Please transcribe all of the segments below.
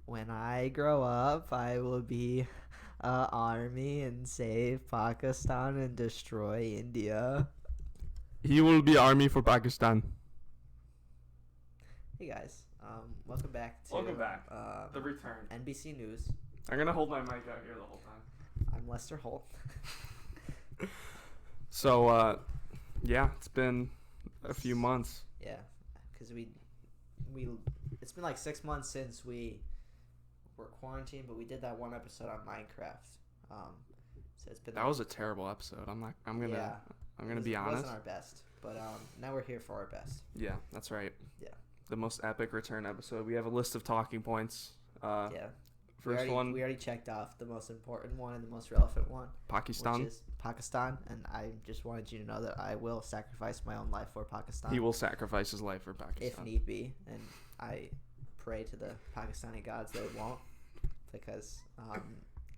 When I grow up, I will be army and save Pakistan and destroy India. He will be army for Pakistan. Hey guys, welcome back to The return. NBC News. I'm gonna hold my mic out here the whole time. I'm Lester Holt. So, yeah, it's been a few months. Yeah, because we it's been like 6 months since we were quarantined, but we did that one episode on Minecraft. So it's been That was a terrible episode. I'm gonna be honest. It wasn't our best, but now we're here for our best. Yeah, that's right. Yeah. The most epic return episode. We have a list of talking points. Yeah. First one. We already checked off the most important one and the most relevant one. Pakistan. Which is Pakistan, and I just wanted you to know that I will sacrifice my own life for Pakistan. He will sacrifice his life for Pakistan. If need be, and I pray to the Pakistani gods that it won't, because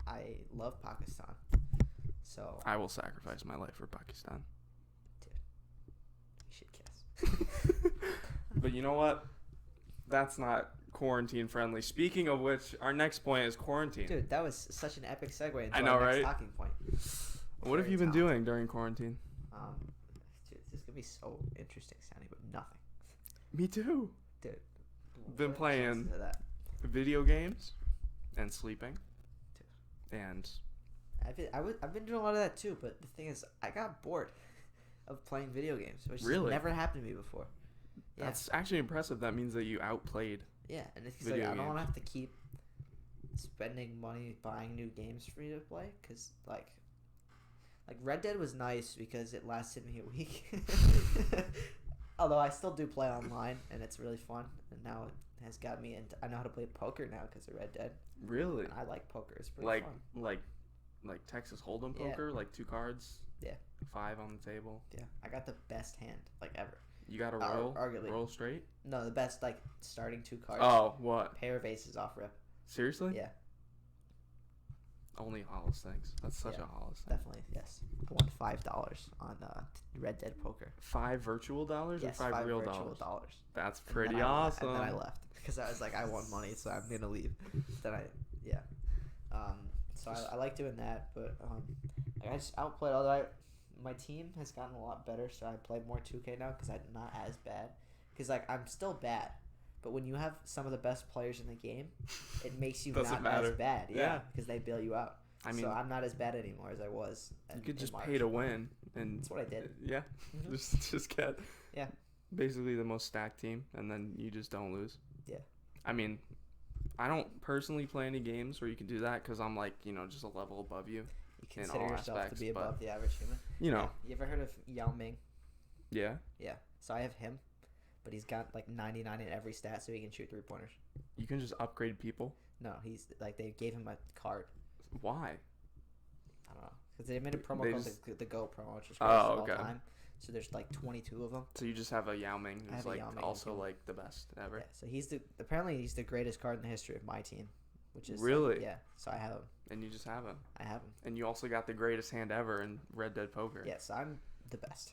I love Pakistan. So I will sacrifice my life for Pakistan. Dude, you should kiss. But you know what? That's not quarantine friendly. Speaking of which, our next point is quarantine. Dude, that was such an epic segue into I know, our next right? talking point. What have you been doing during quarantine? Dude, this is gonna be so interesting sounding, but nothing. Me too. Dude, Been what playing chances of that? video games and sleeping. Dude. And I've been doing a lot of that too, but the thing is, I got bored of playing video games, which has Really? never happened to me before. Yeah. that's actually impressive. That means that you outplayed. Yeah, and it's Video like I don't want to games. have to keep spending money buying new games for you to play, because like Red Dead was nice because it lasted me a week. Although I still do play online, and it's really fun. And now it has got me into. I know how to play poker now because of Red Dead. Really? And I like poker. It's pretty Like fun. like Texas Hold'em Yeah. poker, like 2 cards, Yeah, 5 on the table. yeah. I got the best hand like ever. You got a roll, arguably. roll straight. No, the best like starting 2 cards. Oh, what? Pair of aces off rip. Seriously? Yeah, Only Hollis things. That's such Yeah, a Hollis thing. definitely. Yes, I won $5 on Red Dead poker. 5 virtual dollars Yes, or 5 real virtual dollars? dollars. That's And then pretty I awesome. And then I left because I was like, I won money, so I'm gonna leave. Yeah. So I like doing that, but I just outplayed. Although my team has gotten a lot better, so I play more 2K now because I'm not as bad. Because like I'm still bad, but when you have some of the best players in the game, it makes you Doesn't not matter. as bad. Yeah. Yeah, because they bail you out. I mean, so I'm not as bad anymore as I was. you could just March. pay to win, and That's what I did. Yeah, Mhm. just get Yeah. basically the most stacked team, and then you just don't lose. Yeah. I mean, I don't personally play any games where you can do that because I'm like, just a level above you. You consider all yourself aspects, to be above but, the average human. You know. Yeah. You ever heard of Yao Ming? Yeah. Yeah. So I have him, but he's got like 99 in every stat, so he can shoot 3-pointers. You can just upgrade people. No, he's like they gave him a card. Why? I don't know because they made a promo They called just- the Go promo, which is Oh, greatest of all okay. time. So there's like 22 of them. So you just have a Yao Ming I who's have a like Yao Ming also who- like the best ever. Yeah. So apparently he's the greatest card in the history of my team, which is Really? yeah. So I have him. And you just have him. I have him. And you also got the greatest hand ever in Red Dead Poker. Yes, I'm the best.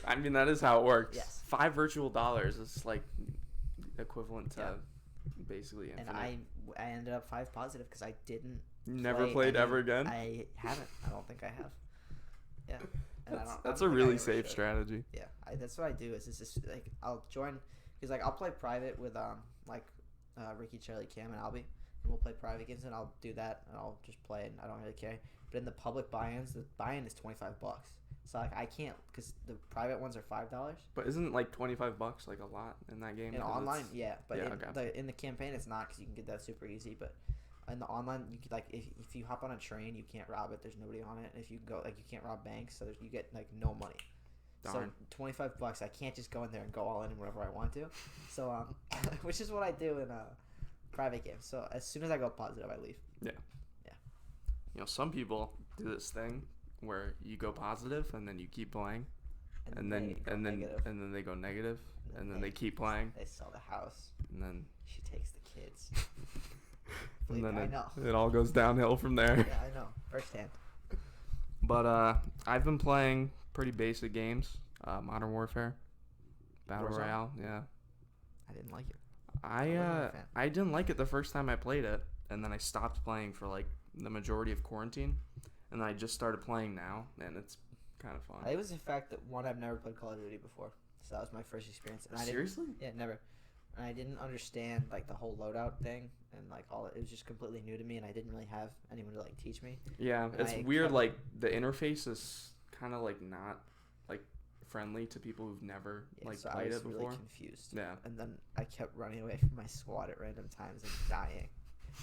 I mean, that is how it works. Yes. 5 virtual dollars is like equivalent to basically infinite. And I ended up 5 positive because I didn't. You never play played any- ever again? I haven't. I don't think I have. Yeah. And I don't That's think a I really ever safe should. strategy. Yeah, that's what I do. Is just like I'll join because like I'll play private with Ricky, Charlie, Cam, and Albie, and we'll play private games, and I'll do that, and I'll just play, and I don't really care. But in the public buy-ins, the buy-in is $25. So like I can't because the private ones are $5. But isn't like $25 like a lot in that game? In 'Cause online, it's- yeah, but Yeah, in, okay. in the campaign, it's not because you can get that super easy. But in the online, you could like if you hop on a train, you can't rob it. There's nobody on it. And if you go you can't rob banks, so you get like no money. Darn. So $25, I can't just go in there and go all in whenever I want to. So which is what I do in private games. So as soon as I go positive, I leave. Yeah. Yeah. Some people do this thing where you go positive and then you keep playing, and then they go negative, and then they keep playing, They sell the house. and then She takes the kids. and then I know. it all goes downhill from there. Yeah, I know firsthand. But I've been playing pretty basic games, Modern Warfare, Battle Warzone? Royale. Yeah, I didn't like it. I didn't like it the first time I played it, and then I stopped playing for like the majority of quarantine, and I just started playing now, and it's kind of fun. It was the fact that I've never played Call of Duty before, so that was my first experience. And Seriously? Yeah, never. And I didn't understand like the whole loadout thing, and like it was just completely new to me, and I didn't really have anyone to like teach me. Yeah, it's weird. Like the interface is kind of like not like friendly to people who've never played it before. I was really confused. Yeah. And then I kept running away from my squad at random times and dying.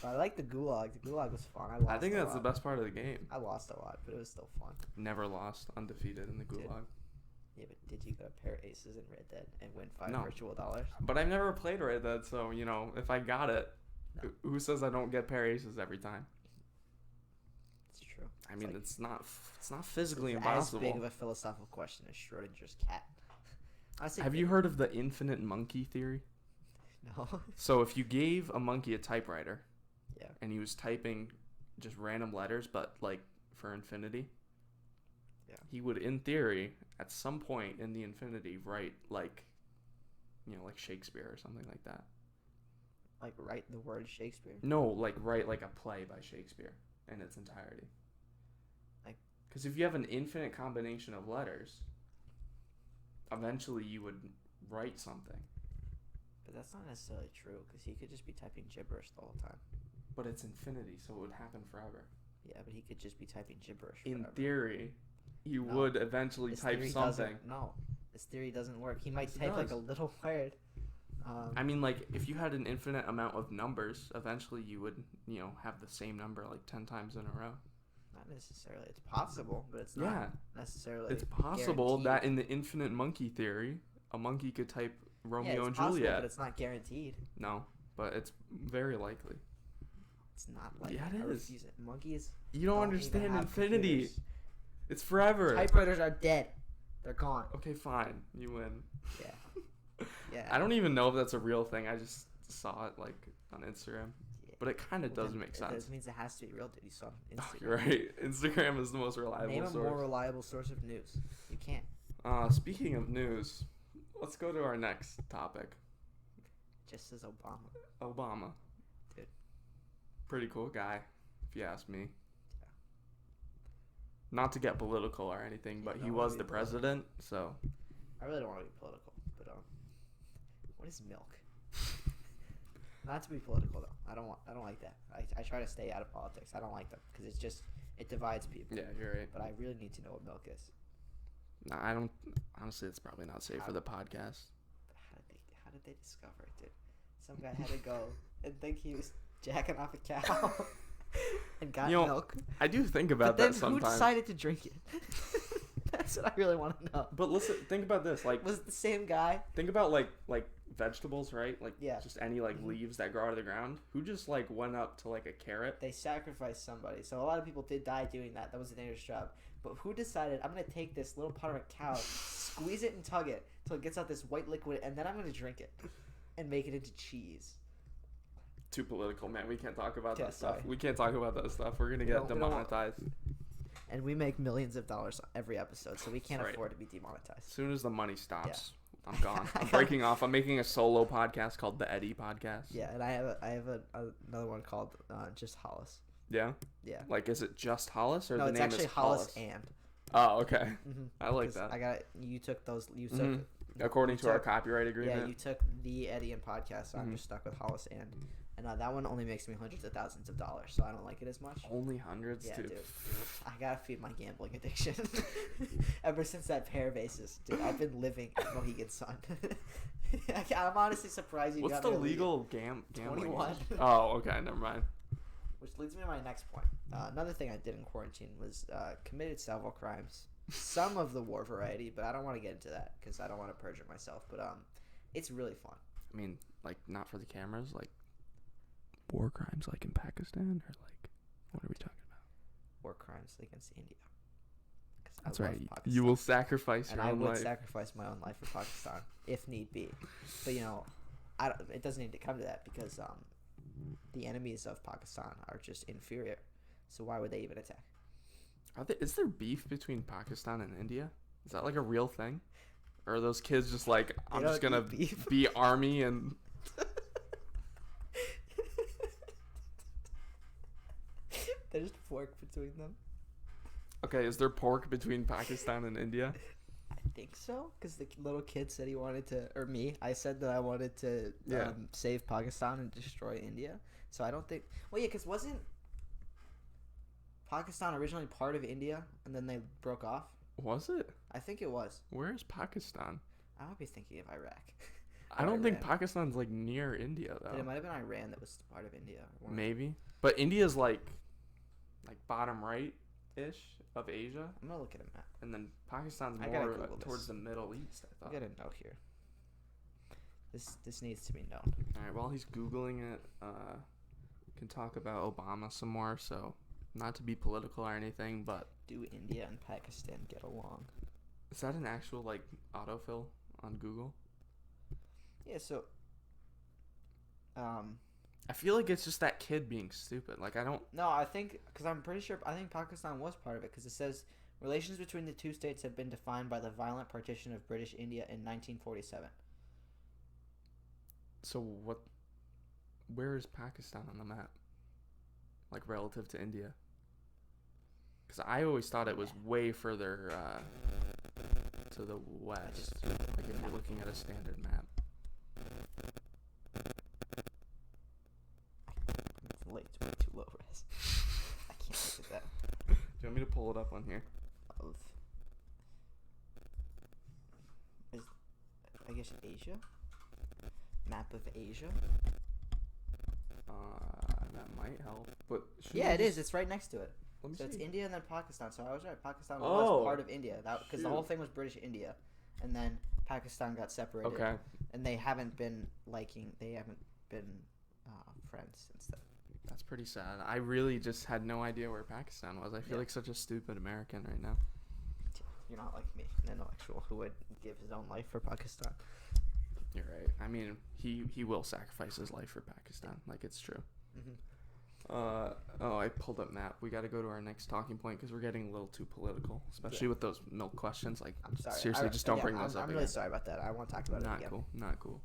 But I like the Gulag. The Gulag was fun. I think that's the best part of the game. I lost a lot, but it was still fun. Never lost, undefeated in the Gulag. Yeah, but did you go pair aces in Red Dead and win $5 virtual dollars? But I've never played Red Dead, so if I got it, who says I don't get pair aces every time? It's true. I mean, it's not physically impossible. As big of a philosophical question as Schrodinger's cat. Have you heard of the infinite monkey theory? No. So if you gave a monkey a typewriter, yeah, and he was typing just random letters, but like for infinity, yeah, he would, in theory, at some point in the infinity, write like Shakespeare or something like that. Like write the word Shakespeare? No, like write like a play by Shakespeare in its entirety. Because if you have an infinite combination of letters, eventually you would write something. But that's not necessarily true, because he could just be typing gibberish the whole time. But it's infinity, so it would happen forever. Yeah, but he could just be typing gibberish forever. In theory, you would eventually type something. No, this theory doesn't work. He might type like a little word. I mean, like, if you had an infinite amount of numbers, eventually you would, have the same number like 10 times in a row. Not necessarily. It's possible, but it's not necessarily. It's possible guaranteed. that in the infinite monkey theory, a monkey could type Romeo and possible, Juliet. But it's not guaranteed. No, but it's very likely. It's not likely. Yeah, it is. Monkeys. You don't understand infinity. Computers. It's forever. Typewriters are dead. They're gone. Okay, fine. You win. Yeah. Yeah. I don't even know if that's a real thing. I just saw it like on Instagram. But it kind of does make sense. That means it has to be real, dude. You saw Instagram. Oh, you're right. Instagram is the most reliable source. Name a more reliable source of news. You can't. Speaking of news, let's go to our next topic. Just as Obama. Obama. Dude. Pretty cool guy, if you ask me. Yeah. Not to get political or anything, but he was the president, so. I really don't want to be political, but what is milk? Not to be political though. I don't like that. I try to stay out of politics. I don't like them because it divides people. Yeah, you're right. But I really need to know what milk is. No, I don't. Honestly, it's probably not safe for the podcast. But how did they discover it, dude? Some guy had to go and think he was jacking off a cow and got milk. I do think about that sometimes. Who decided to drink it? That's what I really want to know. But listen, think about this. Like, was it the same guy? Think about like vegetables, right? Like, just any leaves that grow out of the ground. Who just went up to a carrot? They sacrificed somebody. So a lot of people did die doing that. That was a dangerous job. But who decided, I'm going to take this little part of a cow, squeeze it and tug it until it gets out this white liquid, and then I'm going to drink it and make it into cheese? Too political, man. We can't talk about that stuff. We can't talk about that stuff. We're going to get demonetized. And we make millions of dollars every episode, so we can't afford to be demonetized. As soon as the money stops, I'm gone. I'm breaking off. I'm making a solo podcast called the Eddy podcast. Yeah, and I have another one called just Hollis. Yeah? Yeah. Is it just Hollis or no, the name is actually Hollis and. Oh, okay. Mm-hmm. I like that. I got it. You took those. You took. Mm-hmm. According to our copyright agreement. Yeah, you took the Eddy and podcast, so I'm just stuck with Hollis and. And that one only makes me hundreds of thousands of dollars, so I don't like it as much. Only hundreds? Yeah, dude. I gotta feed my gambling addiction. Ever since that pair basis, dude, I've been living at Mohegan Sun. I'm honestly surprised you got me. What's the legal gambling? 21. Oh, okay, never mind. Which leads me to my next point. Another thing I did in quarantine was committed several crimes. Some of the war variety, but I don't want to get into that because I don't want to perjure myself. But it's really fun. I mean, not for the cameras, war crimes in Pakistan, or what are we talking about? War crimes against India. That's right. Pakistan. You will sacrifice your own life. And I would sacrifice my own life for Pakistan if need be. But it doesn't need to come to that because the enemies of Pakistan are just inferior. So why would they even attack? Is there beef between Pakistan and India? Is that a real thing? Or are those kids just I'm just gonna be army and There's pork between them. Okay, is there pork between Pakistan and India? I think so, because the little kid said he wanted to, or me, I said that I wanted to save Pakistan and destroy India. So I don't think. Well, yeah, because wasn't Pakistan originally part of India and then they broke off? Was it? I think it was. Where is Pakistan? I might be thinking of Iraq. I don't think Pakistan's like near India though. But it might have been Iran that was part of India. Maybe, but India's like bottom right ish of Asia. I'm gonna look at a map. And then Pakistan's more towards the Middle East. I thought. I gotta know here. This needs to be known. All right. While he's googling it, can talk about Obama some more. So, not to be political or anything, but do India and Pakistan get along? Is that an actual like autofill on Google? Yeah. So. I feel like it's just that kid being stupid. Like I don't. No, I think because I'm pretty sure I think Pakistan was part of it because it says relations between the two states have been defined by the violent partition of British India in 1947. So what? Where is Pakistan on the map? Like relative to India? Because I always thought it was way further to the west. Like if you're looking at a standard map. It's late. It's way too low res. I can't look at that. Do you want me to pull it up on here? I guess Asia? Map of Asia? That might help. But yeah, it is. It's right next to it. Let me so see. It's India and then Pakistan. So I was right. Pakistan was part of India. Because the whole thing was British India. And then Pakistan got separated. Okay. And they haven't been friends since then. That's pretty sad. I really just had no idea where Pakistan was. I feel like such a stupid American right now. You're not like me, an intellectual who would give his own life for Pakistan. You're right. I mean, he will sacrifice his life for Pakistan. Like, it's true. Mm-hmm. I pulled up map. We got to go to our next talking point because we're getting a little too political, especially with those milk questions. Like, I'm sorry. Seriously, just don't bring those up. I'm really sorry about that. I won't talk about it again. Not cool.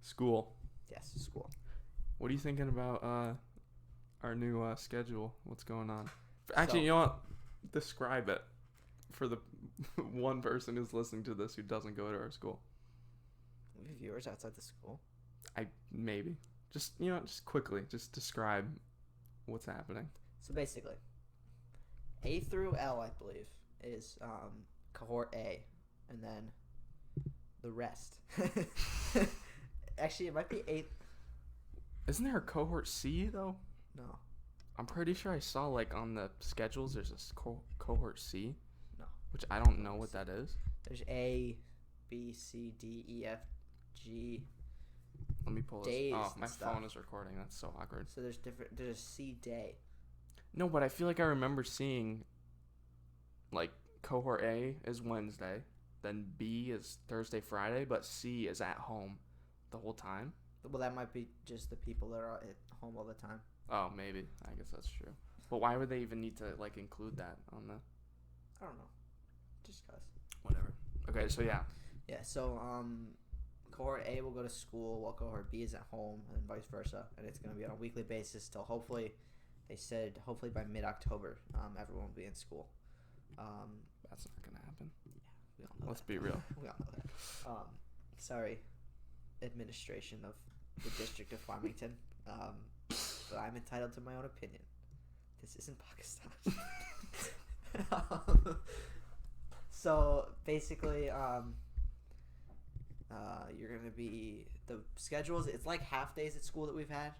School. Yes, school. What are you thinking about our new schedule? What's going on? Actually, you know what? Describe it for the one person who's listening to this who doesn't go to our school. We have viewers outside the school. Maybe. Just quickly, just describe what's happening. So basically, A through L, I believe, is cohort A, and then the rest. Actually, it might be 8. Isn't there a cohort C though? No. I'm pretty sure I saw like on the schedules there's a cohort C. No. Which I don't know what that is. There's A, B, C, D, E, F, G. Let me pull this. Oh, my phone is recording. That's so awkward. So there's a C day. No, but I feel like I remember seeing like cohort A is Wednesday, then B is Thursday, Friday, but C is at home the whole time. Well, that might be just the people that are at home all the time. Oh, maybe. I guess that's true. But why would they even need to like include that on the? I don't know. Just cause. Whatever. Okay, so yeah. Yeah. So cohort A will go to school while cohort B is at home, and vice versa. And it's going to be on a weekly basis till hopefully, they said hopefully by mid-October, everyone will be in school. That's not going to happen. Yeah, we all know Let's that. be real. We all know that. Sorry, administration of the District of Farmington. But I'm entitled to my own opinion. This isn't Pakistan. So basically, you're gonna be the schedules. It's like half days at school that we've had.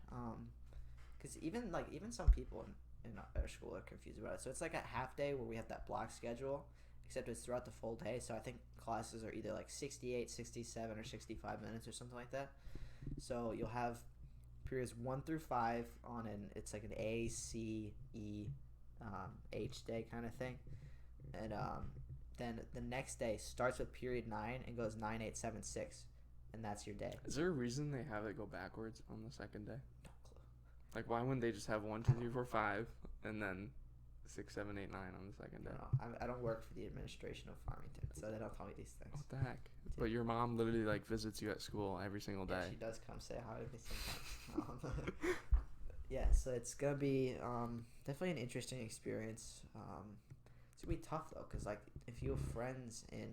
Because even some people in our school are confused about it. So it's like a half day where we have that block schedule, except it's throughout the full day. So I think classes are either like 68, 67, or 65 minutes or something like that. So you'll have periods 1 through 5 on it's like an A, C, E, H day kind of thing. And then the next day starts with period 9 and goes 9, 8, 7, 6. And that's your day. Is there a reason they have it go backwards on the second day? No clue. Like, why wouldn't they just have 1, 2, 3, 4, 5, and then 6, 7, 8, 9 on the second day? No, I don't work for the administration of Farmington, so they don't tell me these things. What the heck? But your mom literally, like, visits you at school every single day. Yeah, she does come say hi to me sometimes. Yeah, so it's gonna be definitely an interesting experience. It's gonna be tough though, cause like if you have friends in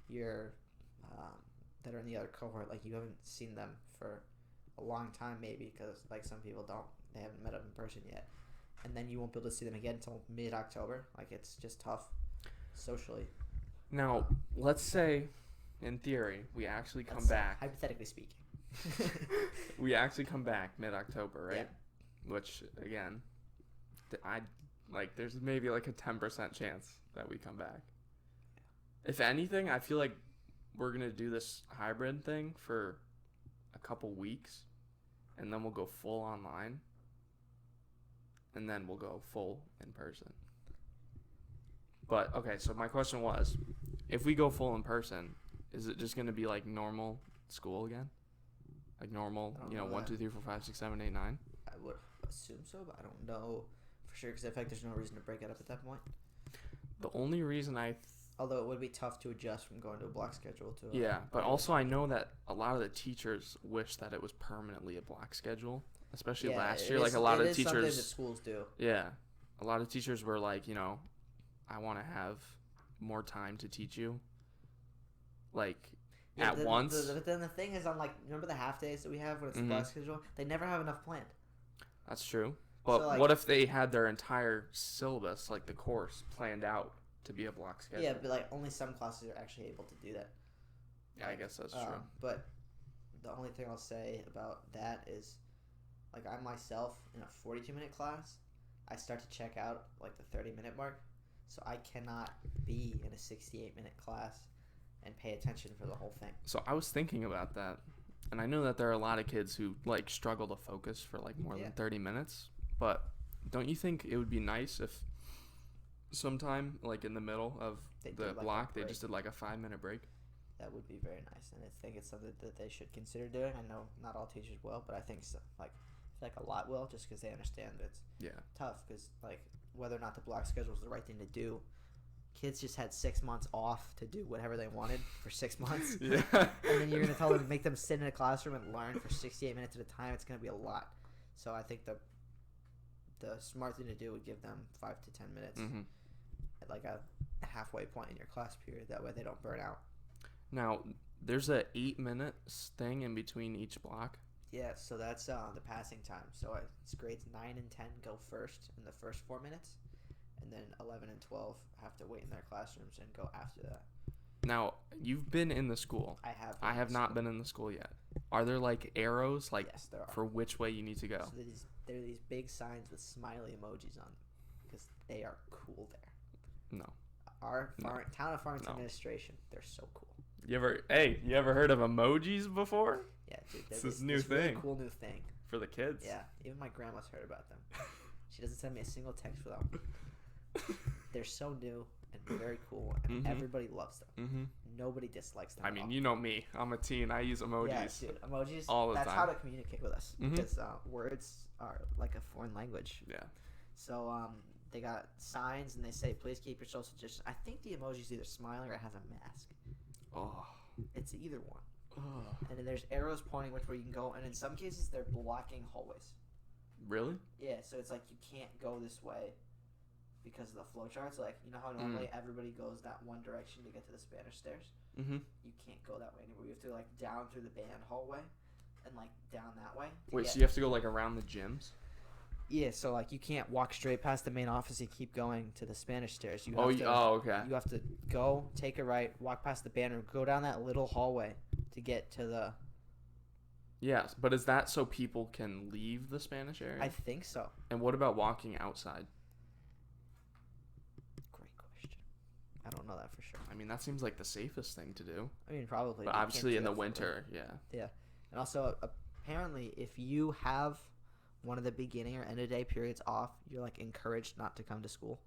your that are in the other cohort, like you haven't seen them for a long time, maybe, because like some people they haven't met up in person yet, and then you won't be able to see them again until mid-October. Like it's just tough socially. Now, let's say, in theory, we actually come Let's say, back. hypothetically speaking. We actually come back mid-October, right? Yeah. Which, again, there's maybe like a 10% chance that we come back. If anything, I feel like we're going to do this hybrid thing for a couple weeks, and then we'll go full online, and then we'll go full in person. But, okay, so my question was, if we go full in person, is it just going to be like normal school again? Like normal, 1, 2, 3, 4, 5, 6, 7, 8, 9? I would assume so, but I don't know for sure because I feel like there's no reason to break it up at that point. The only reason although it would be tough to adjust from going to a block schedule to but also I know that a lot of the teachers wish that it was permanently a block schedule, especially last year. Like a lot of teachers, something that schools do. Yeah, a lot of teachers were like, I want to have more time to teach you, like once. But then the thing is, remember the half days that we have when it's a block schedule? They never have enough planned. That's true. But so, what if they had their entire syllabus, like the course, planned out to be a block schedule? Yeah, but only some classes are actually able to do that. Yeah, I guess that's true. But the only thing I'll say about that is, I myself, in a 42-minute class, I start to check out the 30-minute mark. So I cannot be in a 68-minute class and pay attention for the whole thing. So I was thinking about that. And I know that there are a lot of kids who struggle to focus for more than 30 minutes. But don't you think it would be nice if sometime in the middle of the block they just did a 5-minute break? That would be very nice, and I think it's something that they should consider doing. I know not all teachers will, but I think so. I feel like a lot will, just because they understand that it's tough. Because whether or not the block schedule is the right thing to do, kids just had 6 months off to do whatever they wanted for 6 months. Yeah. And then you're going to make them sit in a classroom and learn for 68 minutes at a time. It's going to be a lot. So I think the smart thing to do would give them 5 to 10 minutes at a halfway point in your class period. That way they don't burn out. Now, there's a 8-minute thing in between each block. Yeah, so that's the passing time. So it's grades 9 and 10 go first in the first 4 minutes, and then 11 and 12 have to wait in their classrooms and go after that. Now, you've been in the school. I have. I have not been in the school yet. Are there arrows yes, there are. for which way you need to go? So there are these big signs with smiley emojis on them because they are cool there. No. Our town of Farmington administration, they're so cool. You ever heard of emojis before? Yeah, dude. This is a new thing. Really cool new thing. For the kids. Yeah, even my grandma's heard about them. She doesn't send me a single text without them. They're so new and very cool, and everybody loves them. Mm-hmm. Nobody dislikes them. I mean, you know me. I'm a teen. I use emojis. Yeah, dude. Emojis. All the time. That's how to communicate with us because words are like a foreign language. Yeah. So they got signs and they say, "Please keep your social distance." I think the emoji's either smiling or it has a mask. Oh. It's either one. Oh. And then there's arrows pointing which way you can go, and in some cases they're blocking hallways. Really? Yeah, so it's you can't go this way because of the flow charts. You know how normally everybody goes that one direction to get to the Spanish stairs? Mm-hmm. You can't go that way anymore. You have to down through the band hallway and down that way. Wait, so you have to go around the gyms? Yeah, so you can't walk straight past the main office and keep going to the Spanish stairs. Okay. You have to go, take a right, walk past the band room, go down that little hallway to get to the... Yes, but is that so people can leave the Spanish area? I think so. And what about walking outside? Great question. I don't know that for sure. I mean, that seems like the safest thing to do. I mean, probably. But obviously in the winter, yeah. Yeah. And also, apparently, if you have one of the beginning or end of day periods off, you're encouraged not to come to school.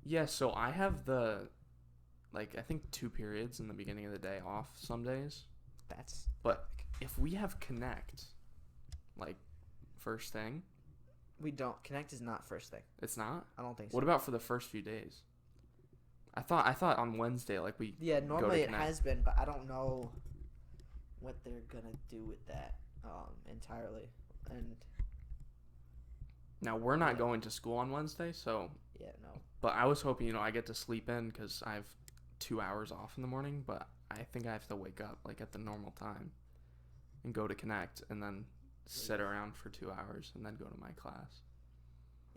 Yeah, so I have I think 2 periods in the beginning of the day off some days. But if we have Connect, first thing. We don't. Connect is not first thing. It's not? I don't think so. What about for the first few days? I thought on Wednesday we Yeah, normally it has been, but I don't know what they're gonna do with that entirely. And Now, we're not Yeah. going to school on Wednesday, so... Yeah, no. But I was hoping, I get to sleep in because I have 2 hours off in the morning, but I think I have to wake up, at the normal time and go to Connect and then sit around for 2 hours and then go to my class.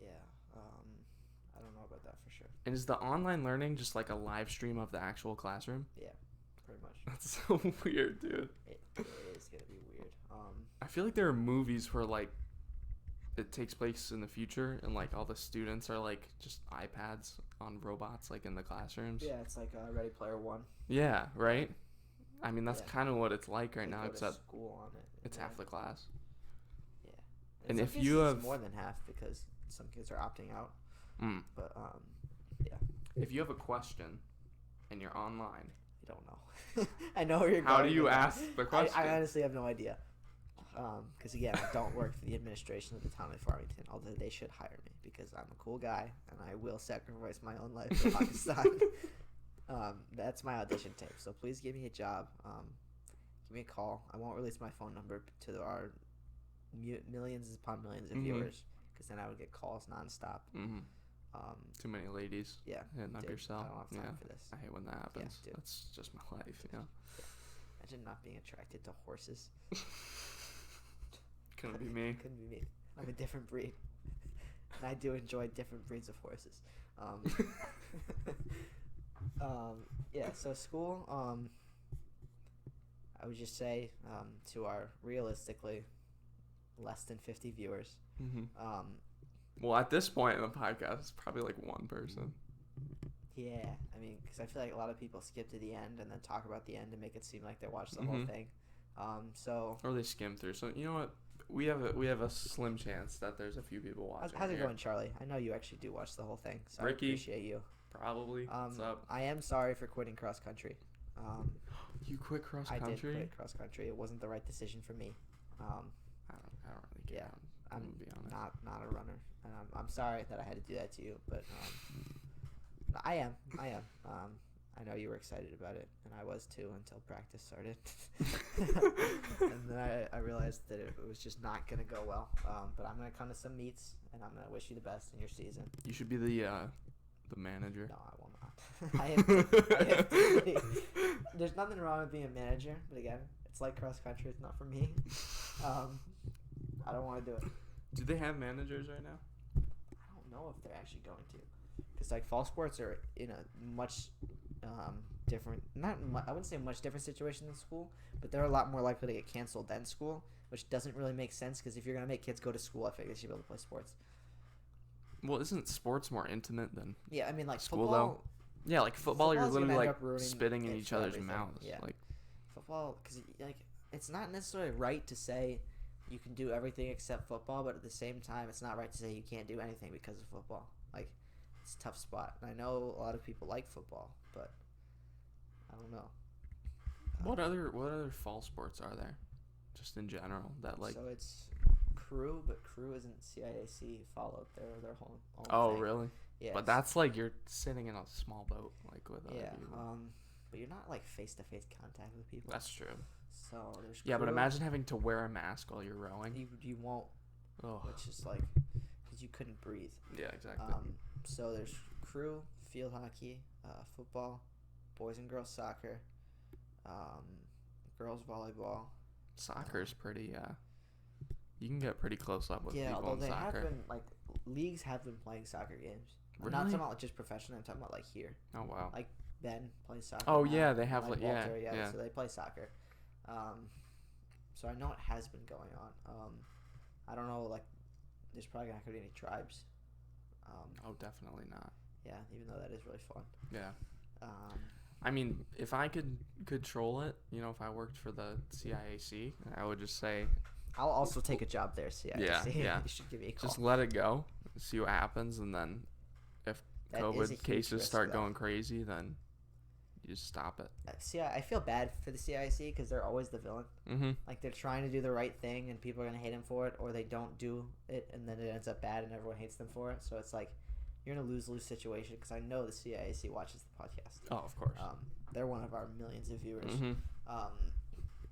Yeah, I don't know about that for sure. And is the online learning just like a live stream of the actual classroom? Yeah, pretty much. That's so weird, dude. It is gonna be weird. I feel like there are movies where it takes place in the future and all the students are just iPads on robots in the classrooms. Yeah, it's like Ready Player One. Yeah, right? I mean, that's kind of what it's like right now, Go to except school on it. it's half the class. Yeah. And some if cases you it's have more than half because some kids are opting out. But yeah. If you have a question and you're online, I don't know. I know where you're going. How do you ask the question? I honestly have no idea. Because again, I don't work for the administration of the town of Farmington, although they should hire me because I'm a cool guy and I will sacrifice my own life for Pakistan. That's my audition tape. So please give me a job. Give me a call. I won't release my phone number to our millions upon millions of viewers because then I would get calls nonstop. Too many ladies. Yeah. Hitting up yourself. I don't have time for this. I hate when that happens. Yeah, that's just my life, Imagine not being attracted to horses. Couldn't be me. Couldn't be me. I'm a different breed. And I do enjoy different breeds of horses. Yeah, so school, I would just say to our realistically less than 50 viewers. Well, at this point in the podcast, it's probably one person. Yeah, I mean, because I feel like a lot of people skip to the end and then talk about the end and make it seem like they watched the whole thing. Or they skim through. So you know what? We have a slim chance that there's a few people watching. How's it going, Charlie? I know you actually do watch the whole thing, so Ricky, I appreciate you. Probably. What's up? I am sorry for quitting cross country. You quit cross country? I did quit cross country. It wasn't the right decision for me. I don't really care. I'm gonna be honest. not a runner, and I'm sorry that I had to do that to you, but I am. I know you were excited about it, and I was too until practice started. And then I realized that it was just not going to go well. But I'm going to come to some meets, and I'm going to wish you the best in your season. You should be the manager. No, I will not. There's nothing wrong with being a manager, but again, it's like cross country. It's not for me. I don't want to do it. Do they have managers right now? I don't know if they're actually going to. Because fall sports are in a much different, I wouldn't say much different situation than school, but they're a lot more likely to get canceled than school, which doesn't really make sense because if you're going to make kids go to school, I think they should be able to play sports. Well, isn't sports more intimate than Yeah, I mean, school, football. Though? Yeah, football, you're literally spitting in each other's everything. mouths. Yeah. Football, because it's not necessarily right to say you can do everything except football, but at the same time, it's not right to say you can't do anything because of football. It's a tough spot. And I know a lot of people like football, but I don't know. What other fall sports are there? Just in general that So it's crew, but crew isn't CIAC followed their whole Oh, thing. really? Yeah. But that's you're sitting in a small boat with other people. But you're not face-to-face contact with people. That's true. So there's Yeah, crew. but imagine having to wear a mask while you're rowing. You won't. Oh. Which is because you couldn't breathe. Yeah, exactly. So there's crew, field hockey, football, boys and girls soccer, girls volleyball. Soccer's pretty. You can get pretty close up with people although in they soccer. have been leagues have been playing soccer games. I'm Really? not talking about just professionally. I'm talking about here. Oh wow. Ben plays soccer. Oh now, yeah, they have Walter, yeah. So they play soccer. So I know it has been going on. I don't know. There's probably not gonna be any tribes. Oh, definitely not. Yeah, even though that is really fun. Yeah. I mean, if I could control it, if I worked for the CIAC, I would just say. I'll also take a job there, CIAC. Yeah. You should give me a call. Just let it go, see what happens, and then if that is a COVID huge cases risk, start though. going crazy, then you just stop it. I feel bad for the CIAC because they're always the villain. Mm-hmm. They're trying to do the right thing and people are going to hate them for it, or they don't do it and then it ends up bad and everyone hates them for it. So it's you're in a lose-lose situation because I know the CIAC watches the podcast. Oh, of course. They're one of our millions of viewers. Mm-hmm.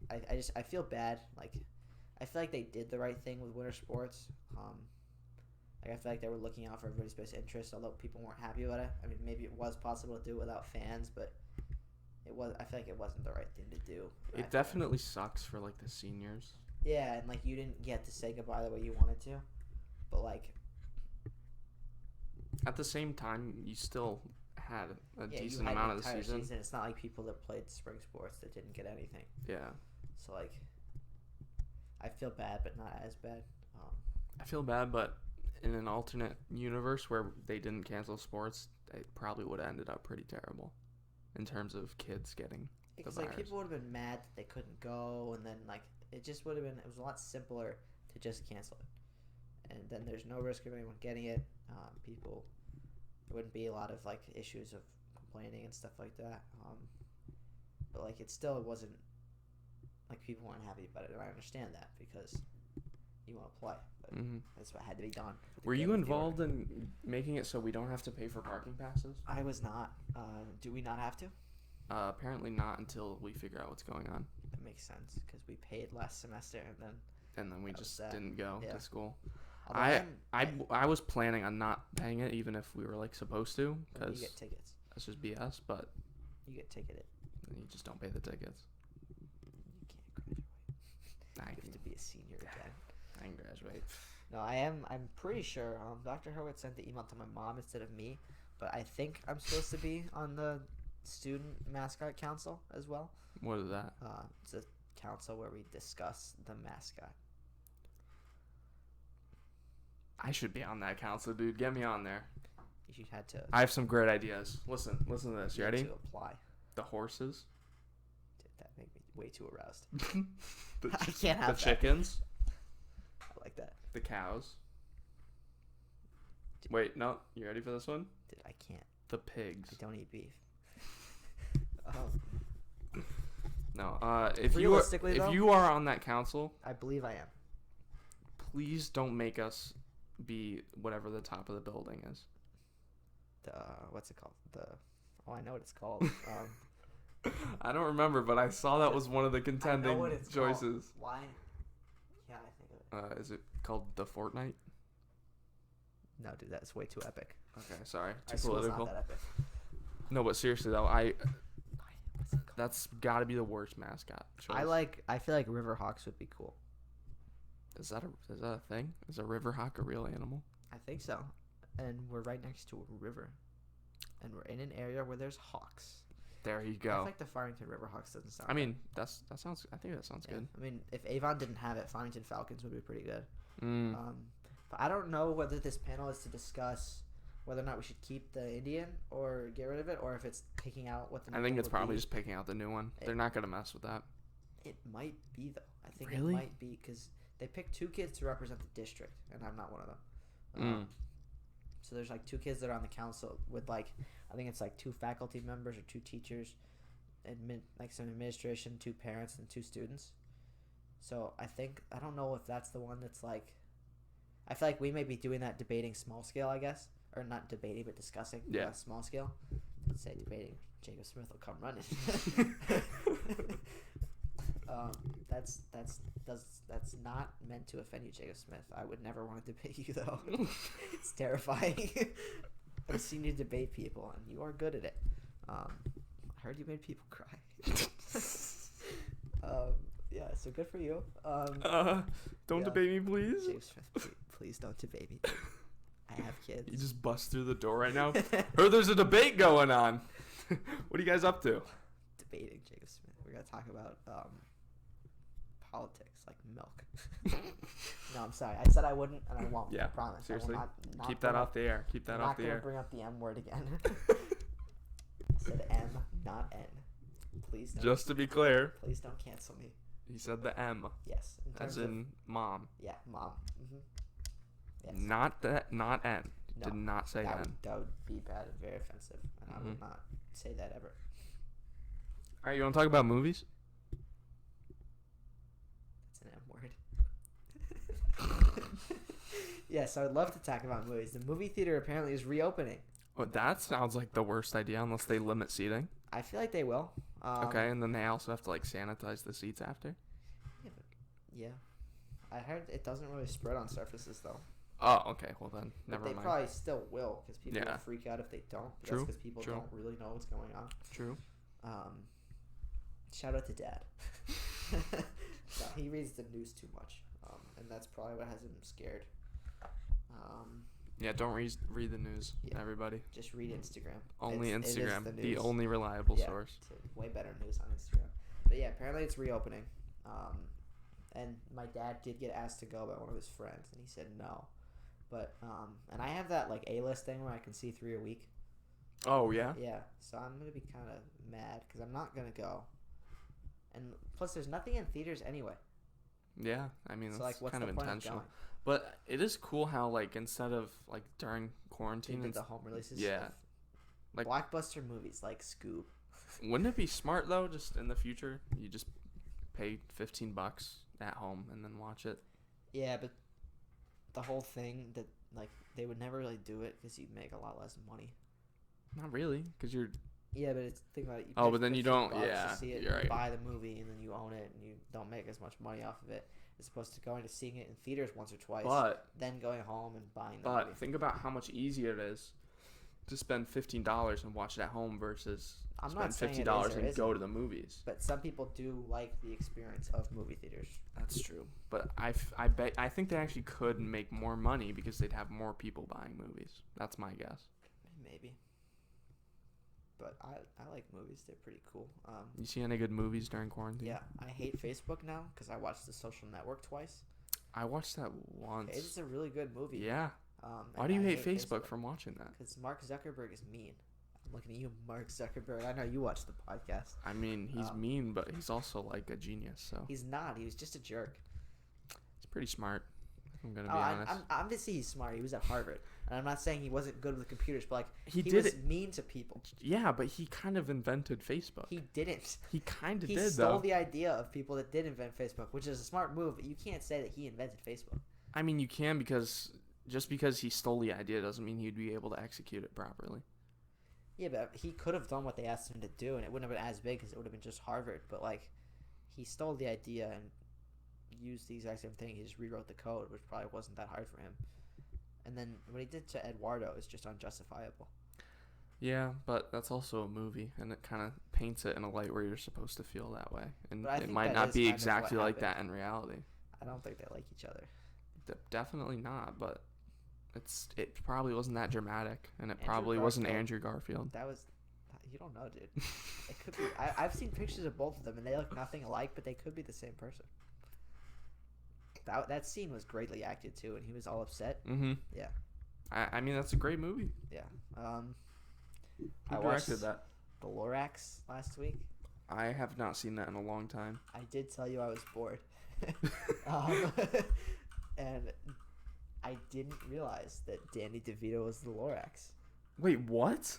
I feel bad. I feel like they did the right thing with winter sports. Like I feel like they were looking out for everybody's best interest, although people weren't happy about it. I mean, maybe it was possible to do it without fans, but it was. I feel like it wasn't the right thing to do. It definitely sucks for like the seniors. Yeah, and like you didn't get to say goodbye the way you wanted to, but like at the same time, you still had a decent you had amount an of the entire season. It's not like people that played spring sports that didn't get anything. Yeah. So like, I feel bad, but not as bad. I feel bad, but in an alternate universe where they didn't cancel sports, it probably would have ended up pretty terrible in terms of kids getting the Because virus. like people would have been mad that they couldn't go, and then like it just would have been. It was a lot simpler to just cancel it, and then there's no risk of anyone getting it. People, there wouldn't be a lot of like issues of complaining and stuff like that. But like it still wasn't like people weren't happy about it, and I understand that because you want to play. But that's what had to be done. Were you involved in making it so we don't have to pay for parking passes? I was not. Do we not have to? Apparently not until we figure out what's going on. That makes sense because we paid last semester and then we just didn't go to school. Although I was planning on not paying it even if we were like supposed to because you get tickets. That's just BS. But you get ticketed. You just don't pay the tickets. You can't graduate. You have to be a senior again. I can graduate. No, I am. I'm pretty sure. Dr. Howard sent the email to my mom instead of me, but I think I'm supposed to be on the student mascot council as well. What is that? It's a council where we discuss the mascot. I should be on that council, dude. Get me on there. You had to. I have some great ideas. Listen to this. You ready? To apply. The horses. Dude, that made me way too aroused. I can't have the chickens. I like that. The cows. Wait, no. You ready for this one? Dude, I can't. The pigs. I don't eat beef. No. If you are on that council, I believe I am. Please don't make us be whatever the top of the building is. What's it called? I know what it's called. I don't remember, but I saw that was one of the contending choices. Called. Why? Yeah, I think of it. Is it called the Fortnite? No, dude, that's way too epic. Okay, sorry. Too political. Not that epic. No, but seriously though, that's got to be the worst mascot choice. I feel like Riverhawks would be cool. Is that a thing? Is a riverhawk a real animal? I think so. And we're right next to a river. And we're in an area where there's hawks. There you go. I think the Farmington Riverhawks doesn't sound I mean, that sounds good. I mean, if Avon didn't have it, Farmington Falcons would be pretty good. Mm. But I don't know whether this panel is to discuss whether or not we should keep the Indian or get rid of it, or if it's picking out what the I think it's probably just picking out the new one. They're not going to mess with that. It might be, though. I think Really? It might be because they picked 2 kids to represent the district, and I'm not one of them. So there's like 2 kids that are on the council with like, I think it's like 2 faculty members or 2 teachers, like some administration, 2 parents, and 2 students. So I don't know if that's the one that's like, I feel like we may be doing that debating small scale, I guess. Or not debating, but discussing. Yeah. Small scale. Let's say debating. Jacob Smith will come running. That's not meant to offend you, Jacob Smith. I would never want to debate you, though. It's terrifying. I've seen you debate people, and you are good at it. I heard you made people cry. Yeah, so good for you. Don't debate me, please. Jacob Smith, please don't debate me. I have kids. You just bust through the door right now. Heard there's a debate going on. What are you guys up to? Debating Jacob Smith. We're gonna talk about politics, like milk. No, I'm sorry. I said I wouldn't, and I won't. Yeah, I promise. seriously. I will not Keep that off the air. Keep that off the air. I'm not gonna bring up the M word again. I said M, not N. Please don't. Just to be clear. Please don't cancel me. He said the M. Yes. As in mom. Yeah, mom. Mm-hmm. Yes. Not N. No, Did not say N. That would be bad and very offensive, and I would not say that ever. All right, you want to talk about movies? That's an M word. Yes, I would love to talk about movies. The movie theater apparently is reopening. Well, that sounds like the worst idea unless they limit seating. I feel like they will. Okay, and then they also have to like sanitize the seats after. Yeah, I heard it doesn't really spread on surfaces though. Oh, okay. Well then, But never they mind. probably still will because people Yeah. will freak out if they don't. But True, that's because people true. don't really know what's going on. True. Shout out to Dad. No, he reads the news too much, and that's probably what has him scared. Yeah, don't read the news, everybody. Just read Instagram. Only It is Instagram, the the news. only reliable source. It's way better news on Instagram. But yeah, apparently it's reopening. And my dad did get asked to go by one of his friends, and he said no. But and I have that like A-list thing where I can see 3 a week. Oh yeah. Yeah, so I'm gonna be kind of mad because I'm not gonna go. And plus, there's nothing in theaters anyway. Yeah, I mean, So that's like, what's kind the of point intentional. of going? But it is cool how, like, instead of, like, during They quarantine, did the home releases. yeah. Of Like- blockbuster movies like Scoob. wouldn't it be smart, though, just in the future, you just pay $15 at home and then watch it? Yeah, but the whole thing that like they would never really do it because you'd make a lot less money. Not really, because you're... Yeah, but it's think about it. You Oh, pay but then you 15 don't- bucks yeah, to see it, you're you right. buy the movie and then you own it and you don't make as much money off of it as opposed to going to seeing it in theaters once or twice, then going home and buying the movie. But think about how much easier it is to spend $15 and watch it at home versus I'm not spend saying it $50 is or and go isn't. to the movies. But some people do like the experience of movie theaters. That's true. But I think they actually could make more money because they'd have more people buying movies. That's my guess. Maybe. But I like movies. They're pretty cool. You see any good movies during quarantine? Yeah, I hate Facebook now because I watched The Social Network twice. I watched that once. It's a really good movie. Yeah. Why and do you I hate Facebook from watching that? Because Mark Zuckerberg is mean. I'm looking at you, Mark Zuckerberg. I know you watch the podcast. I mean, he's mean, but he's also like a genius. So He's not. He was just a jerk. he's pretty smart. I'm gonna be honest. Obviously, he's smart. He was at Harvard, and I'm not saying he wasn't good with computers, but like He he did was it- mean to people. Yeah, but he kind of invented Facebook. He didn't. He kind of He did stole though. the idea of people that did invent Facebook, which is a smart move. But you can't say that he invented Facebook. I mean, you can because just because he stole the idea doesn't mean he'd be able to execute it properly. Yeah, but he could have done what they asked him to do, and it wouldn't have been as big because it would have been just Harvard. But like, he stole the idea and used the exact same thing. He just rewrote the code, which probably wasn't that hard for him. And then what he did to Eduardo is just unjustifiable. Yeah, but that's also a movie, and it kind of paints it in a light where you're supposed to feel that way, and But I it think might that not is be kind of what exactly like happened. that in reality. I don't think they like each other. Definitely not, but it probably wasn't that dramatic, and it Andrew probably wasn't Garfield. Andrew Garfield. That was, you don't know, dude. It could be. I've seen pictures of both of them, and they look nothing alike, but they could be the same person. That scene was greatly acted too, and he was all upset. Mm-hmm. Yeah. I mean, that's a great movie. Yeah. Who I directed watched that? The Lorax last week. I have not seen that in a long time. I did tell you I was bored. And I didn't realize that Danny DeVito was the Lorax. Wait, what?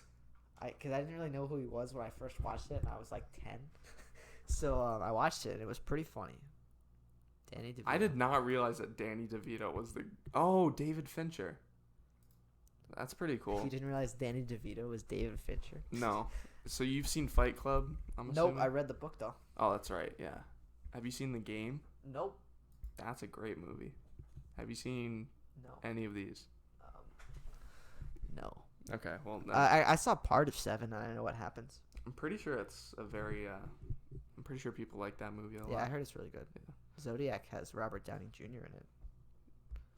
Because I didn't really know who he was when I first watched it, and I was like 10. So I watched it, and it was pretty funny. Danny DeVito. I did not realize that Danny DeVito was the... Oh, David Fincher. That's pretty cool. You didn't realize Danny DeVito was David Fincher? No. So you've seen Fight Club, I'm Nope, assuming? I read the book, though. Oh, that's right, yeah. Have you seen The Game? Nope. That's a great movie. Have you seen No. any of these? No. Okay, well, no. I saw part of 7, and I know what happens. I'm pretty sure it's a very... I'm pretty sure people like that movie a lot. Yeah, I heard it's really good. Yeah. Zodiac has Robert Downey Jr. in it.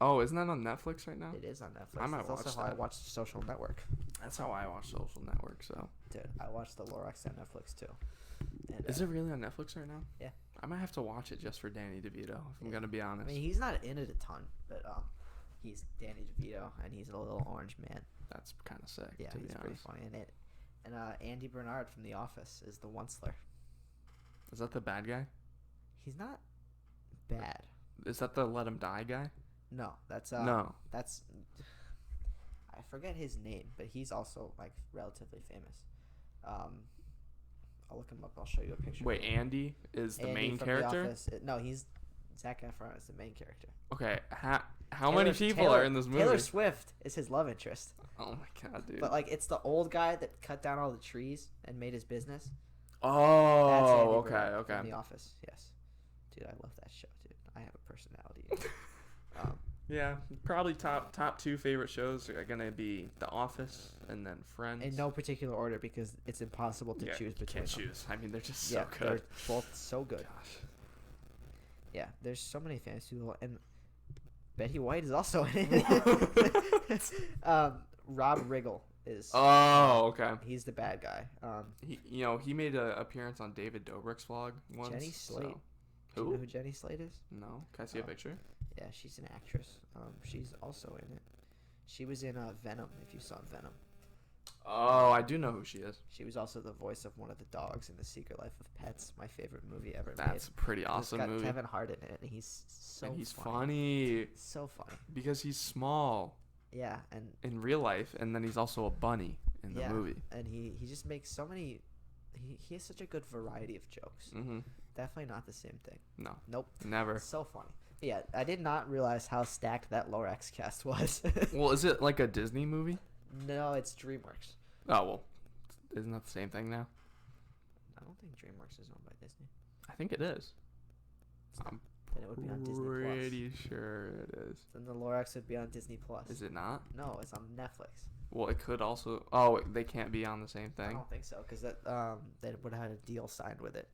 Oh, isn't that on Netflix right now? It is on Netflix. I might That's also watch how I that. watched Social Network. That's how I watch Social Network, so... Dude, I watched The Lorax on Netflix, too. And, Is it really on Netflix right now? Yeah. I might have to watch it just for Danny DeVito, if I'm going to be I honest. mean, he's not in it a ton, but he's Danny DeVito, and he's a little orange man. That's kind of sick, Yeah, to be he's pretty honest. funny in it. And Andy Bernard from The Office is the Onceler. Is that the bad guy? He's not bad. Is that the Let Him Die guy? No, that's No. That's I forget his name, but he's also like relatively famous. I'll look him up. I'll show you a picture. Wait, Andy is the Andy main from character? The Office. No, he's Zac Efron is the main character. Okay, how many people are in this movie? Taylor Swift is his love interest. Oh my god, dude. But like, it's the old guy that cut down all the trees and made his business. That's Oh, Andy okay, Bernard okay. From The Office, yes. Dude, I love that show, dude. I have a personality. Yeah, probably top two favorite shows are gonna be The Office and then Friends. In no particular order because it's impossible to choose you between can't them. choose. I mean, they're just Yeah, so good. they're both so good. Gosh. Yeah, there's so many famous people, and Betty White is also in it. Rob Riggle is. Oh, okay. He's the bad guy. He made an appearance on David Dobrik's vlog once. Jenny Slate. So. Do you know who Jenny Slate is? No. Can I see a picture? Yeah, she's an actress. She's also in it. She was in Venom, if you saw Venom. Oh, I do know who she is. She was also the voice of one of the dogs in The Secret Life of Pets, my favorite movie ever made. That's a pretty awesome it's got movie. Kevin Hart in it, and he's so and he's funny. So funny. Because he's small. Yeah, and in real life, and then he's also a bunny in the movie. And he just makes so many. He has such a good variety of jokes. Mm-hmm. Definitely not the same thing. No. Nope. Never. So funny. But yeah, I did not realize how stacked that Lorax cast was. Well, is it like a Disney movie? No, it's DreamWorks. Oh, well. Isn't that the same thing now? I don't think DreamWorks is owned by Disney. I think it is. I'm Then it would be on Disney Plus. pretty sure it is. Then the Lorax would be on Disney Plus. Is it not? No, it's on Netflix. Well, it could also. Oh, they can't be on the same I thing. don't think so, because that they would have had a deal signed with it.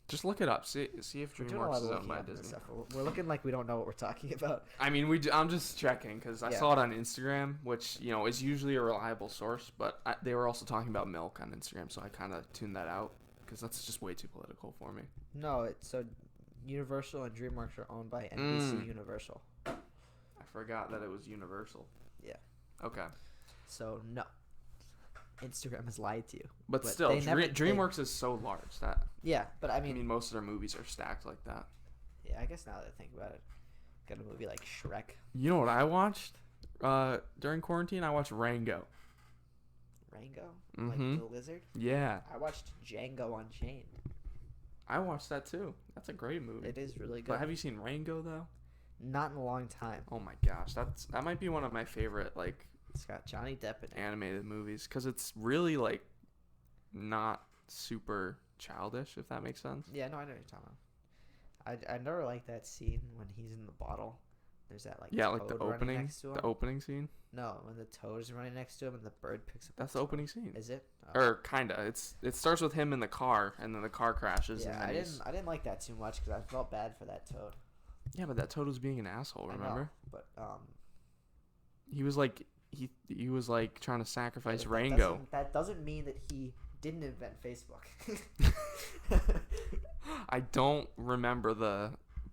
Just look it up. See if DreamWorks is owned by Disney. We're looking like we don't know what we're talking about. I mean, I'm just checking because I saw it on Instagram, which is usually a reliable source. But they were also talking about milk on Instagram, so I kind of tuned that out because that's just way too political for me. No, so Universal and DreamWorks are owned by NBC Universal. I forgot that it was Universal. Yeah. Okay. So no, Instagram has lied to you. But still, DreamWorks is so large that. Yeah, but I mean, most of their movies are stacked like that. Yeah, I guess now that I think about it, got a movie like Shrek. You know what I watched? During quarantine, I watched Rango. Rango? Mm-hmm. Like the lizard? Yeah. I watched Django Unchained. I watched that too. That's a great movie. It is really good. But have you seen Rango though? Not in a long time. Oh my gosh, that might be one of my favorite It's got Johnny Depp in it. Animated movies because it's really not super childish, if that makes sense. Yeah, no, I know what you're talking about. I never liked that scene when he's in the bottle. There's that the opening, opening scene. No, when the toad is running next to him and the bird picks up. That's the opening scene. Is it? Oh. Or kinda. It starts with him in the car, and then the car crashes. Yeah, and then I didn't like that too much because I felt bad for that toad. Yeah, but that toad was being an asshole. Remember? I know, but he was he was trying to sacrifice Rango. That doesn't mean that he didn't invent Facebook. I don't remember the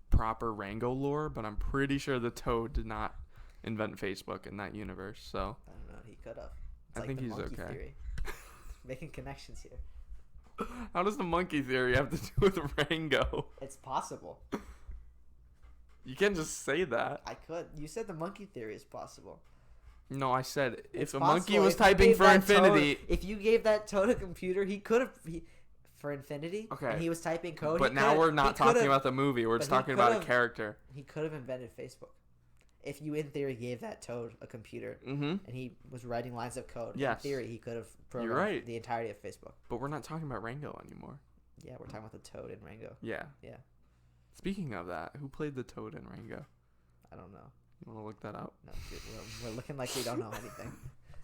proper Rango lore, but I'm pretty sure the toad did not invent Facebook in that universe. So I don't know. He could have. I think he's okay. Theory. Making connections here. How does the monkey theory have to do with Rango? It's possible. You can't just say that. I could. You said the monkey theory is possible. No, I said it's if a possible. monkey was typing for infinity. If you gave that toad a computer, he could have. For infinity. Okay. And he was typing code. But now we're not talking about the movie. We're just talking about a character. He could have invented Facebook. If you, in theory, gave that toad a computer and he was writing lines of code, in theory, he could have programmed the entirety of Facebook. But we're not talking about Rango anymore. Yeah, we're talking about the toad in Rango. Yeah. Yeah. Speaking of that, who played the toad in Rango? I don't know. You want to look that up? No, dude, we're looking like we don't know anything.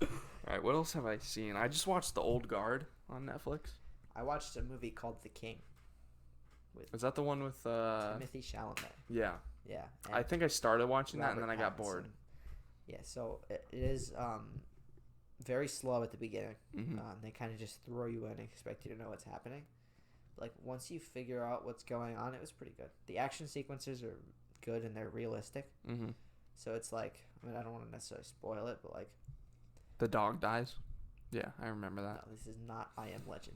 All right, what else have I seen? I just watched The Old Guard on Netflix. I watched a movie called The King. Is that the one with Timothy Chalamet? Yeah. Yeah. I think I started watching that and then I got Pattinson. bored. Yeah, so it is very slow at the beginning. Mm-hmm. They kind of just throw you in and expect you to know what's happening. Like, once you figure out what's going on, it was pretty good. The action sequences are good and they're realistic. Mm-hmm. So it's like, I mean, I don't want to necessarily spoil it, but like... The dog dies? Yeah, I remember that. No, this is not I Am Legend.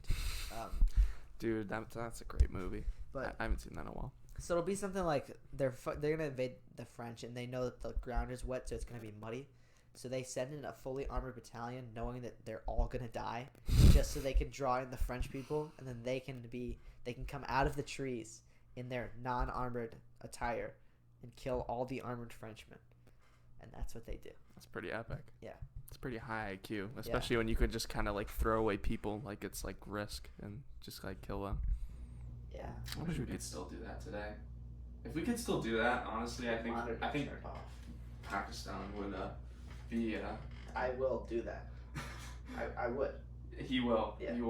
Dude, that's a great movie. But I haven't seen that in a while. So it'll be something like they're going to invade the French and they know that the ground is wet, so it's going to be muddy. So they send in a fully armored battalion knowing that they're all going to die just so they can draw in the French people and then they can come out of the trees in their non-armored attire and kill all the armored Frenchmen. And that's what they do. That's pretty epic. Yeah. It's pretty high IQ, especially when you could just kind of throw away people like it's Risk and just kill them. Yeah. I wish we could still do that today. If we could still do that, honestly, I think Monitor turned off. Pakistan would be. I will do that. I would. He will. Yeah. He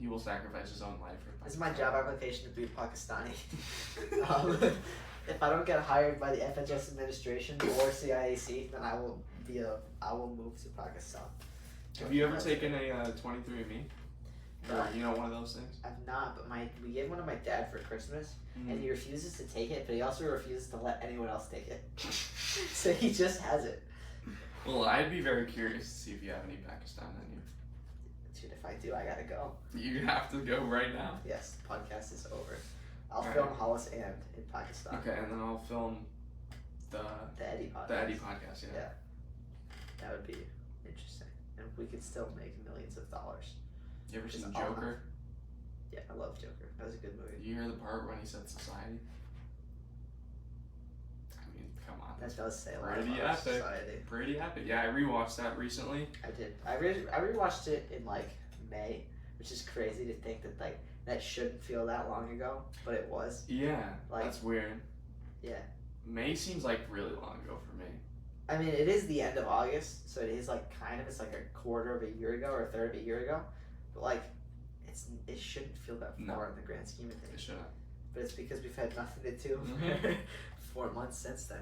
will sacrifice his own life for Pakistan. This is my job application to be Pakistani. If I don't get hired by the FHS administration or CIAC, then I will move to Pakistan. Have you ever taken a 23andMe? No. Or one of those things? I've not, but we gave one to my dad for Christmas, and he refuses to take it, but he also refuses to let anyone else take it. So he just has it. Well, I'd be very curious to see if you have any Pakistan in you. Dude, if I do, I gotta go. You have to go right now. Yes, the podcast is over. I'll All film right. Hollis and in Pakistan. Okay, and then I'll film the Eddy podcast. Eddy podcast. Yeah. Yeah. That would be interesting, and we could still make millions of dollars. You ever seen Just Joker? Yeah, I love Joker. That was a good movie. Did you hear the part when he said society? I mean, come on. That does say a lot Pretty about our epic. society. Pretty epic. Yeah, I rewatched that recently. I did. I rewatched it in like May, which is crazy to think that like that shouldn't feel that long ago, but it was. Yeah, Like- that's weird. Yeah. May seems like really long ago for me. I mean, it is the end of August, so it is like it's like a quarter of a year ago or a third of a year ago, but like it shouldn't feel that far in the grand scheme of It things. shouldn't. But it's because we've had nothing to do Mhm. for 4 months since then.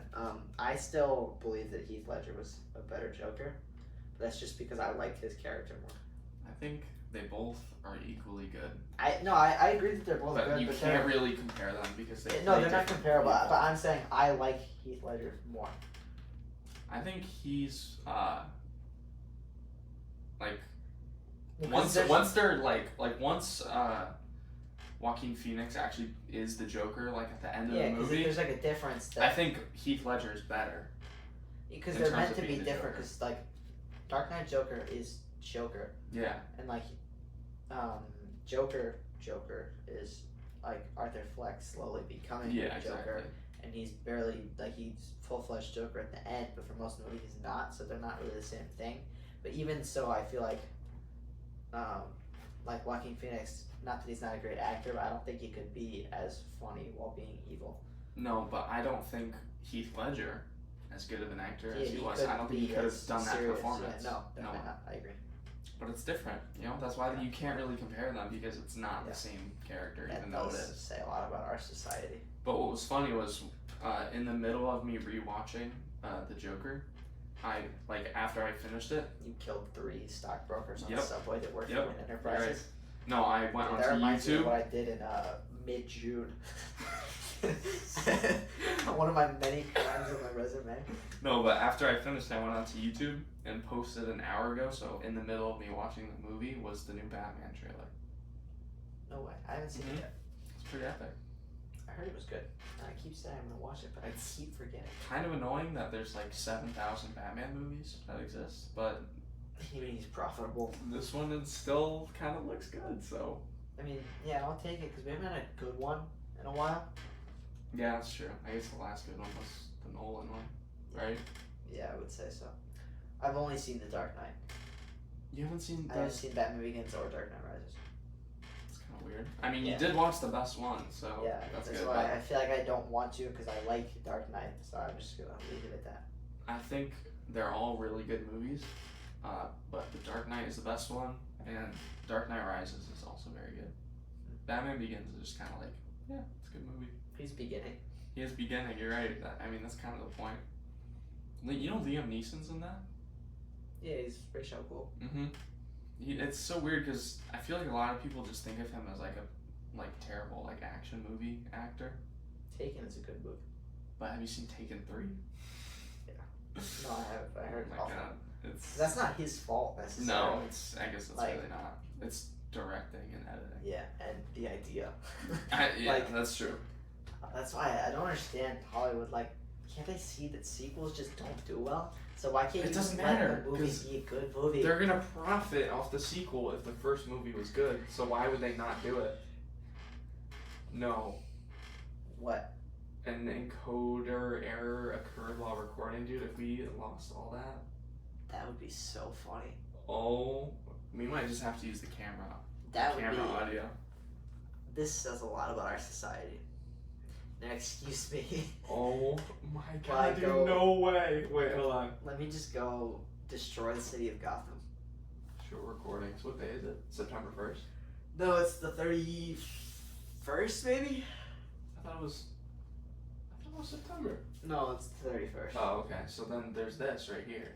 I still believe that Heath Ledger was a better Joker, but that's just because I like his character more. I think they both are equally good. I agree that they're both But good, you but can't really compare them because they they're play not different comparable. people. But I'm saying I like Heath Ledger more. I think he's like Because once they're like once Joaquin Phoenix actually is the Joker like at the end of yeah, the because movie, there's like a difference. I think Heath Ledger is better. Because in they're terms meant of to be being the different. Joker. Because like Dark Knight Joker is Joker, Yeah. and like Joker is like Arthur Fleck slowly becoming Yeah, Joker. exactly. And he's barely he's full-fledged Joker at the end, but for most of the movie he's not, so they're not really the same thing. But even so, I feel like Joaquin Phoenix, not that he's not a great actor, but I don't think he could be as funny while being evil. No, but I don't think Heath Ledger, as good of an actor as he was, could I don't think he be could have as done that serious. performance. Yeah, no, definitely not. I agree. But it's different, That's why you can't really compare them because it's not Yeah. the same character, That even though it does is. say a lot about our society. But what was funny was, in the middle of me rewatching the Joker, after I finished it. You killed 3 stockbrokers on Yep. the subway that worked Yep. for Wynn Enterprises. No, I went That onto reminds me of YouTube. what I did in mid-June. One of my many crimes on my resume. No, but after I finished, I went onto YouTube and posted an hour ago. So in the middle of me watching the movie was the new Batman trailer. No way. I haven't seen it yet. It's pretty epic. I heard it was good. I keep saying I'm going to watch it, but I It's- keep forgetting. Kind of annoying that there's like 7,000 Batman movies that exist, but You mean he's profitable? this one it still kind of looks good. So I mean, yeah, I'll take it because we haven't had a good one in a while. yeah, that's true. I guess the last good one was the Nolan one, right? Yeah, I would say so. I've only seen The Dark Knight. You haven't seen I haven't those? seen Batman Begins or Dark Knight Rises. It's kind of weird. I mean, Yeah. you did watch the best one, so Yeah, that's that's good. why but I feel like I don't want to because I like Dark Knight, so I'm just gonna leave it at that. I think they're all really good movies, but The Dark Knight is the best one, and Dark Knight Rises is also very good. Batman Begins is just kind of like, yeah, it's a good movie. He's beginning. He is beginning, you're right. I mean, that's kind of the point. You know Liam Neeson's in that? Yeah, he's pretty so cool. Mm-hmm. It's so weird because I feel like a lot of people just think of him as like a terrible action movie actor. Taken is a good movie. But have you seen Taken 3? No, I have. I heard Oh it's my awful. god. It's That's not his fault necessarily. no, I guess it's Like- really not. It's directing and editing. Yeah, and the idea. Yeah, Like- that's true. That's why I don't understand Hollywood. Can't they see that sequels just don't do well? So why can't It you doesn't just let matter, the movie 'cause be a good movie? They're gonna profit off the sequel if the first movie was good. So why would they not do it? No. What? An encoder error occurred while recording, dude. If we lost all that, That would be so funny. we might just have to use the camera. That would Camera be. audio. This says a lot about our society. Excuse me. Oh my Why god, dude, go- no way. Wait, hold on. Let me just go destroy the city of Gotham. Show recordings. What day is it? September 1st? No, it's the 31st, maybe? I thought it was September. No, it's the 31st. Oh, okay. So then there's this right here.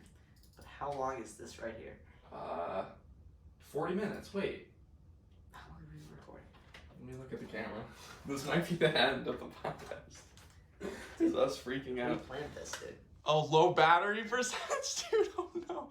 But how long is this right here? 40 minutes. Wait. How long are we recording? Let me look at the camera. This might be the end of the podcast. This is us freaking We out. planned this, dude. Oh, low battery percentage, dude. Oh no.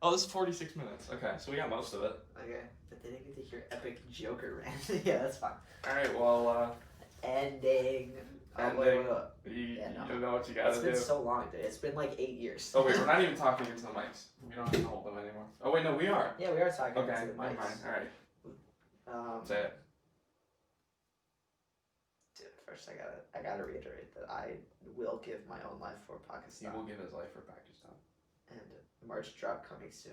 Oh, this is 46 minutes. Okay, so we got most of it. Okay, but they didn't get to hear epic Joker rant. Yeah, that's fine. Alright, well, Ending. Oh, Ending. wait. you know what you gotta It's do. been so long, dude. It's been like 8 years. Oh, wait, we're not even talking into the mics. We don't have to hold them anymore. Oh, wait, no, we are. Yeah, we are talking Okay, to the never mics. mind. Alright, say it. Dude, first I gotta reiterate that I will give my own life for He Pakistan. will give his life for Pakistan. And merch drop coming soon.